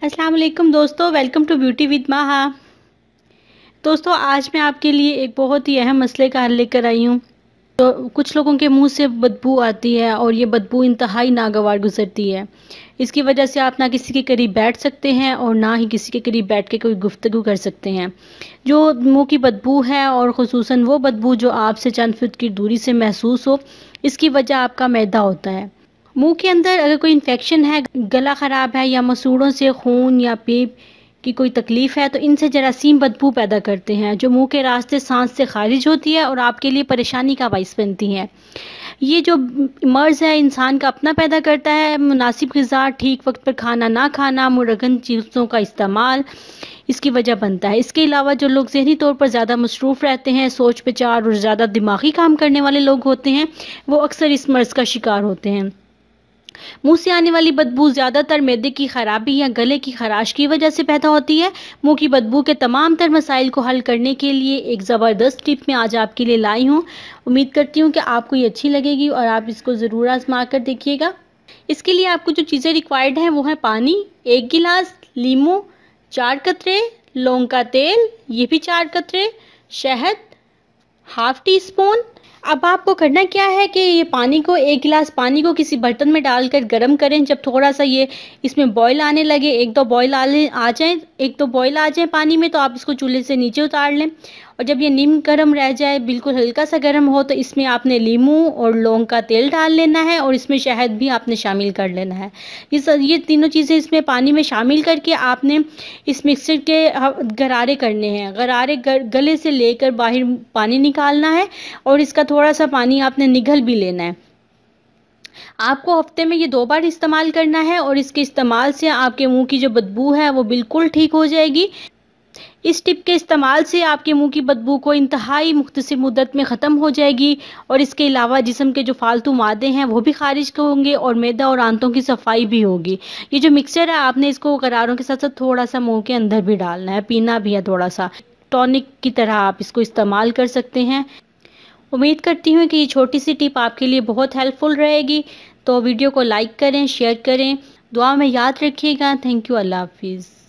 अस्सलाम वालेकुम दोस्तों, वेलकम टू ब्यूटी विद माहा। दोस्तों, आज मैं आपके लिए एक बहुत ही अहम मसले का हल लेकर आई हूँ। तो कुछ लोगों के मुंह से बदबू आती है और ये बदबू इंतहाई नागवार गुजरती है। इसकी वजह से आप ना किसी के करीब बैठ सकते हैं और ना ही किसी के करीब बैठ के कोई गुफ्तगू कर सकते हैं। जो मुंह की बदबू है और ख़ुसूसन वो बदबू जो आपसे चंद फुट की दूरी से महसूस हो, इसकी वजह आपका मैदा होता है। मुंह के अंदर अगर कोई इन्फेक्शन है, गला ख़राब है या मसूड़ों से खून या पेट की कोई तकलीफ़ है, तो इनसे जरासीम बदबू पैदा करते हैं जो मुंह के रास्ते सांस से खारिज होती है और आपके लिए परेशानी का बाइस बनती है। ये जो मर्ज़ है इंसान का अपना पैदा करता है। मुनासिब ग़िज़ा, ठीक वक्त पर खाना ना खाना, मुरगन चीज़ों का इस्तेमाल इसकी वजह बनता है। इसके अलावा जो लोग ज़हनी तौर पर ज़्यादा मसरूफ़ रहते हैं, सोच विचार और ज़्यादा दिमागी काम करने वाले लोग होते हैं, वो अक्सर इस मर्ज़ का शिकार होते हैं। मुंह से आने वाली बदबू ज़्यादातर मैदे की खराबी या गले की खराश की वजह से पैदा होती है। मुंह की बदबू के तमाम तर मसाइल को हल करने के लिए एक ज़बरदस्त टिप मैं आज आपके लिए लाई हूँ। उम्मीद करती हूँ कि आपको ये अच्छी लगेगी और आप इसको ज़रूर आजमा कर देखिएगा। इसके लिए आपको जो चीज़ें रिक्वायर्ड हैं वो है पानी 1 गिलास, लीमू 4 कतरे, लौंग का तेल ये भी 4 कतरे, शहद हाफ टी स्पून। अब आपको करना क्या है कि ये पानी को 1 गिलास पानी को किसी बर्तन में डालकर गर्म करें। जब थोड़ा सा ये इसमें बॉयल आने लगे, 1-2 बॉयल आ जाए, 1-2 बॉयल आ जाए पानी में, तो आप इसको चूल्हे से नीचे उतार लें। और जब ये नीम गर्म रह जाए, बिल्कुल हल्का सा गर्म हो, तो इसमें आपने लीमू और लौंग का तेल डाल लेना है और इसमें शहद भी आपने शामिल कर लेना है। ये तीनों चीज़ें इसमें पानी में शामिल करके आपने इस मिक्सर के गरारे करने हैं। गरारे गले से लेकर बाहर पानी निकालना है और इसका थोड़ा सा पानी आपने निगल भी लेना है। आपको हफ्ते में ये 2 बार इस्तेमाल करना है और इसके इस्तेमाल से आपके मुंह की जो बदबू है वो बिल्कुल ठीक हो जाएगी। इस टिप के इस्तेमाल से आपके मुंह की बदबू को इंतहाई मुख्तसर मुद्दत में ख़त्म हो जाएगी और इसके अलावा जिस्म के जो फालतू मादे हैं वो भी खारिज होंगे और मैदा और आंतों की सफाई भी होगी। ये जो मिक्सचर है आपने इसको गरारों के साथ साथ थोड़ा सा मुंह के अंदर भी डालना है, पीना भी है थोड़ा सा। टॉनिक की तरह आप इसको इस्तेमाल कर सकते हैं। उम्मीद करती हूँ कि ये छोटी सी टिप आपके लिए बहुत हेल्पफुल रहेगी। तो वीडियो को लाइक करें, शेयर करें, दुआ में याद रखिएगा। Thank you. अल्लाह हाफिज़।